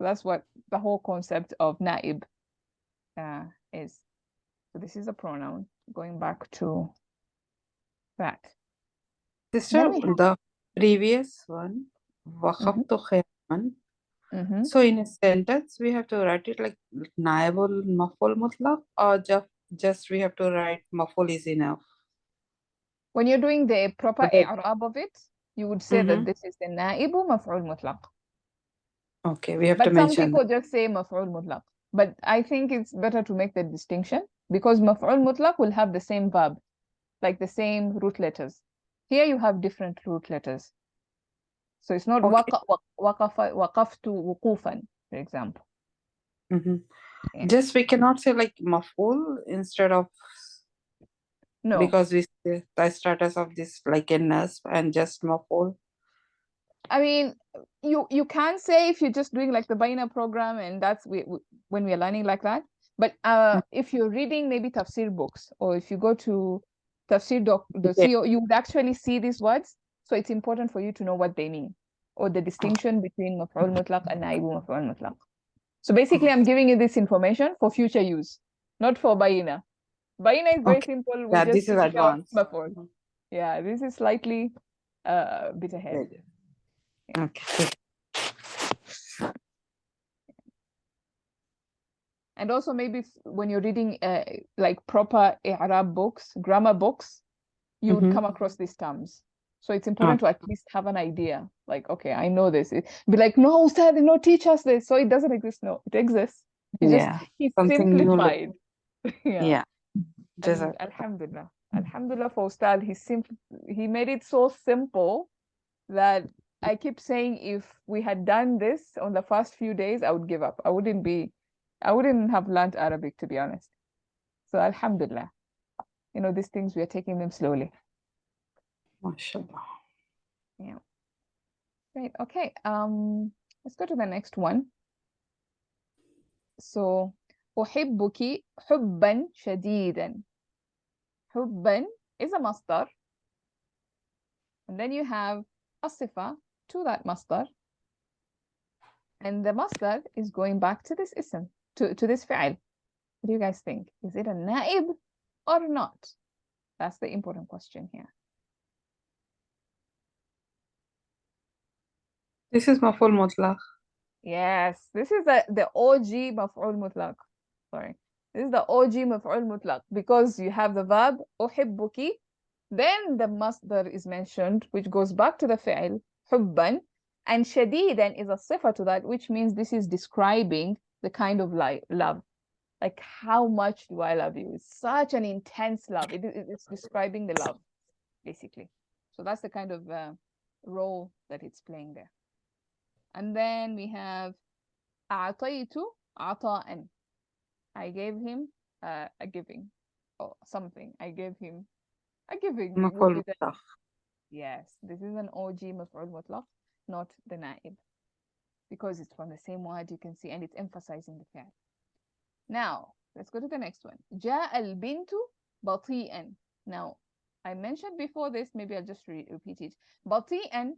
[SPEAKER 1] that's what the whole concept of Naib is. So this is a pronoun, going back to that.
[SPEAKER 5] Sister, the previous one, وَخَفْتُ خِيَامًا. So in a sentence, we have to write it like Naibul maf'ul mutlaq, or just we have to write maf'ul is enough.
[SPEAKER 1] When you're doing the proper
[SPEAKER 5] Okay.
[SPEAKER 1] i'rab of it, you would say that this is the Naibu maf'ul mutlaq.
[SPEAKER 5] Okay, we have
[SPEAKER 1] But
[SPEAKER 5] to
[SPEAKER 1] some
[SPEAKER 5] mention
[SPEAKER 1] people just say maf'ul mutlaq. But I think it's better to make the distinction because maf'ul mutlaq will have the same verb, like the same root letters. Here you have different root letters. So it's not
[SPEAKER 5] Okay.
[SPEAKER 1] waqaftu wuqufan, for example. Yeah.
[SPEAKER 5] Just we cannot say like maf'ul instead of,
[SPEAKER 1] No,
[SPEAKER 5] because we say the status of this like a nasb and just maf'ul.
[SPEAKER 1] I mean, you can say if you're just doing like the Baina program and that's when we are learning like that. But if you're reading maybe tafsir books or if you go to tafsir.co, you would actually see these words. So it's important for you to know what they mean or the distinction between maf'ul mutlaq and naibu maf'ul mutlaq. So basically, I'm giving you this information for future use, not for Baina. Baina is very simple. We
[SPEAKER 5] Yeah,
[SPEAKER 1] just
[SPEAKER 5] this is
[SPEAKER 1] figure out
[SPEAKER 5] advanced.
[SPEAKER 1] maf'ul. Yeah, this is slightly a bit ahead.
[SPEAKER 5] Okay.
[SPEAKER 1] And also maybe when you're reading like proper Arab books, grammar books, you would come across these terms. So it's important to at least have an idea. Like, okay, I know this. Be like, no, Ustad, no, teach us this. So it doesn't exist. No, it exists. He simplified.
[SPEAKER 5] Yeah.
[SPEAKER 1] And Alhamdulillah. Alhamdulillah for Ustad. He made it so simple that I keep saying if we had done this on the first few days, I would give up. I wouldn't have learned Arabic, to be honest. So Alhamdulillah, these things, we are taking them slowly.
[SPEAKER 5] MashaAllah.
[SPEAKER 1] Yeah. Great. Okay. Let's go to the next one. So, أحبك حبا شديدا. حبا is a masdar. And then you have a sifa to that masdar. And the masdar is going back to this ism, to this fi'al. What do you guys think? Is it a naib or not? That's the important question here.
[SPEAKER 5] This is maf'ul mutlaq.
[SPEAKER 1] Yes, this is the OG maf'ul mutlaq. Sorry. This is the OG maf'ul mutlaq because you have the verb أحبك, then the masdar is mentioned, which goes back to the fi'al حبا, and شديدا is a sifa to that, which means this is describing the kind of love. Like, how much do I love you? It's such an intense love. It's describing the love, basically. So that's the kind of role that it's playing there. And then we have أعطيت عطاء. I gave him a giving or something. I gave him a giving.
[SPEAKER 5] Maf'ul mutlaq.
[SPEAKER 1] Yes, this is an OG maf'ul mutlaq, not the naib, because it's from the same word you can see, and it's emphasizing the fi'l. Now, let's go to the next one. جاء البنت بطيئا. Now, I mentioned before this, maybe I'll just repeat it. بطيئا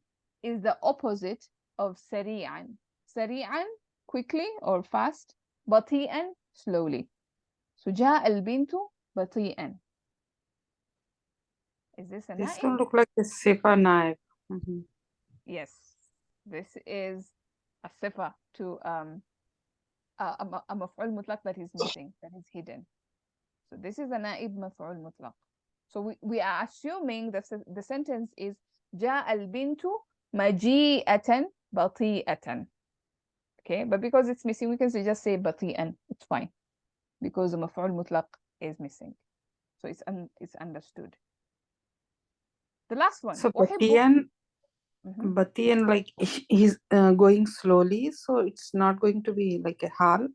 [SPEAKER 1] is the opposite of سريعا. سريعا quickly or fast. بطيئا slowly. So جاء البنت بطيئا. Is this a
[SPEAKER 5] This
[SPEAKER 1] نائب?
[SPEAKER 5] one look like a sifa naib.
[SPEAKER 1] Yes, this is a sifa to a مفعول مطلق that is missing, that is hidden. So this is a نائب مفعول مطلق. So we are assuming that the sentence is جاء البنت مجيئة بطيئة. Okay, but because it's missing, we can just say بطيئا. It's fine because the مفعول مطلق is missing. So it's understood. The last one.
[SPEAKER 5] So
[SPEAKER 1] أحب.
[SPEAKER 5] Batiyan, like he's going slowly, so it's not going to be like a hal.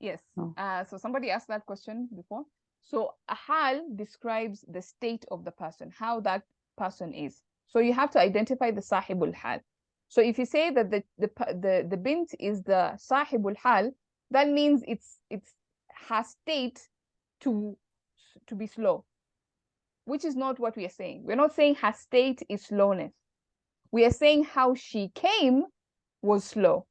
[SPEAKER 1] Yes.
[SPEAKER 5] No.
[SPEAKER 1] So somebody asked that question before. So a hal describes the state of the person, how that person is. So you have to identify the sahibul hal. So if you say that the bint is the sahibul hal, that means it's her state to be slow, which is not what we are saying. We're not saying her state is slowness. We are saying how she came was slow.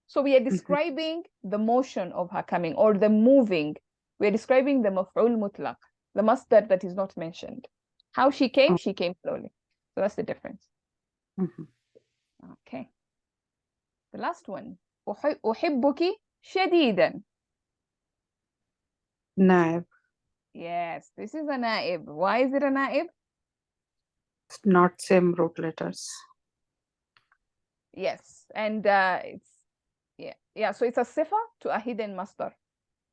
[SPEAKER 1] So we are describing the motion of her coming or the moving. We are describing the maf'ul mutlaq, the masdar that is not mentioned. How she came slowly. So that's the difference. Okay. The last one. أحبك شديدا.
[SPEAKER 5] Naib.
[SPEAKER 1] Yes, this is a naib. Why is it a naib?
[SPEAKER 5] It's not same root letters.
[SPEAKER 1] Yes, and it's so it's a sifa to a hidden masdar.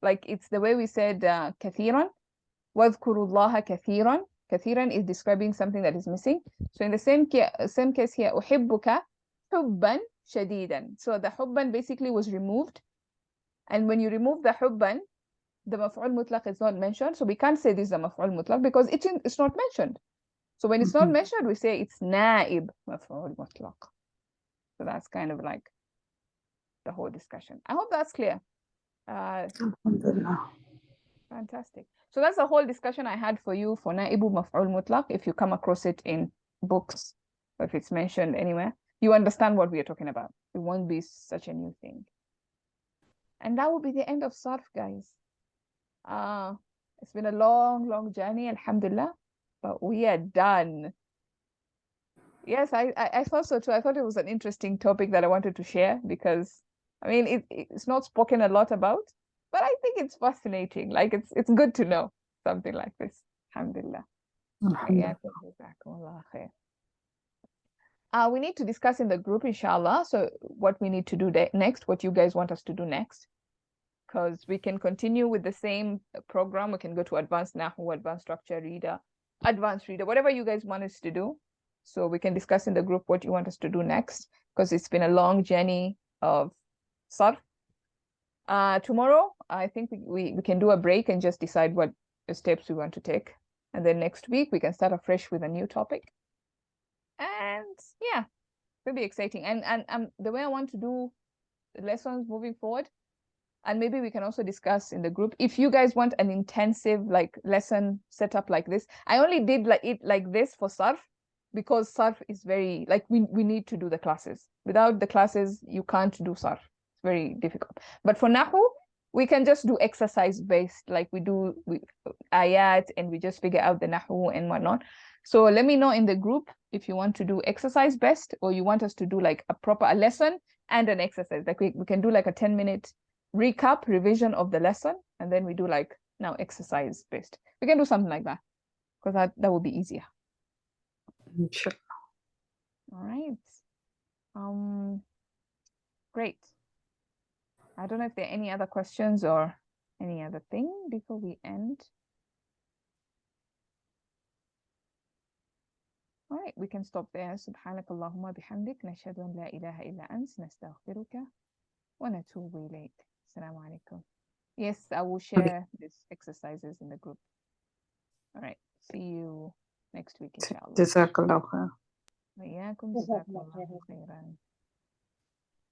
[SPEAKER 1] Like it's the way we said كثيرا. واذكروا الله كثيرا. كثيرا is describing something that is missing. So in the same case here, أحبك حبا شديدا. So the حبا basically was removed. And when you remove the حبا, the مفعول مطلق is not mentioned. So we can't say this is a مفعول مطلق because it's not mentioned. So when it's not mentioned, we say it's نائب مفعول مطلق. So that's kind of like the whole discussion. I hope that's clear. Fantastic. So that's the whole discussion I had for you for Naibu Maf'ul Mutlaq. If you come across it in books, or if it's mentioned anywhere, you understand what we are talking about. It won't be such a new thing. And that will be the end of Sarf, guys. It's been a long, long journey, alhamdulillah, but we are done. Yes, I thought so too. I thought it was an interesting topic that I wanted to share because, I mean, it's not spoken a lot about, but I think it's fascinating. Like it's good to know something like this. Alhamdulillah. We need to discuss in the group, inshallah. So what we need to do next, what you guys want us to do next, because we can continue with the same program. We can go to advanced Nahu, advanced structure reader, advanced reader, whatever you guys want us to do. So we can discuss in the group what you want us to do next, because it's been a long journey of Sarf. Tomorrow, I think we can do a break and just decide what steps we want to take. And then next week, we can start afresh with a new topic. And yeah, it'll be exciting. And the way I want to do lessons moving forward, and maybe we can also discuss in the group, if you guys want an intensive like lesson setup like this. I only did it like this for Sarf, because Sarf is very, like, we need to do the classes. Without the classes, you can't do Sarf. It's very difficult. But for Nahu, we can just do exercise based, like we do with ayat, and we just figure out the Nahu and whatnot. So let me know in the group if you want to do exercise based, or you want us to do like a lesson and an exercise. Like we can do like a 10-minute recap, revision of the lesson, and then we do like now exercise based. We can do something like that, because that will be easier.
[SPEAKER 5] Sure.
[SPEAKER 1] All right. Great. I don't know if there are any other questions or any other thing before we end. All right, we can stop there. سبحانك اللهم بحمدك نشهد أن لا إله إلا أنت نستغفرك ونتوب إليك. السلام عليكم. Yes, I will share these exercises in the group. All right, see you next week, inshallah.
[SPEAKER 5] Jazakallah khair.
[SPEAKER 1] وإياكم جزاكم الله خيرا.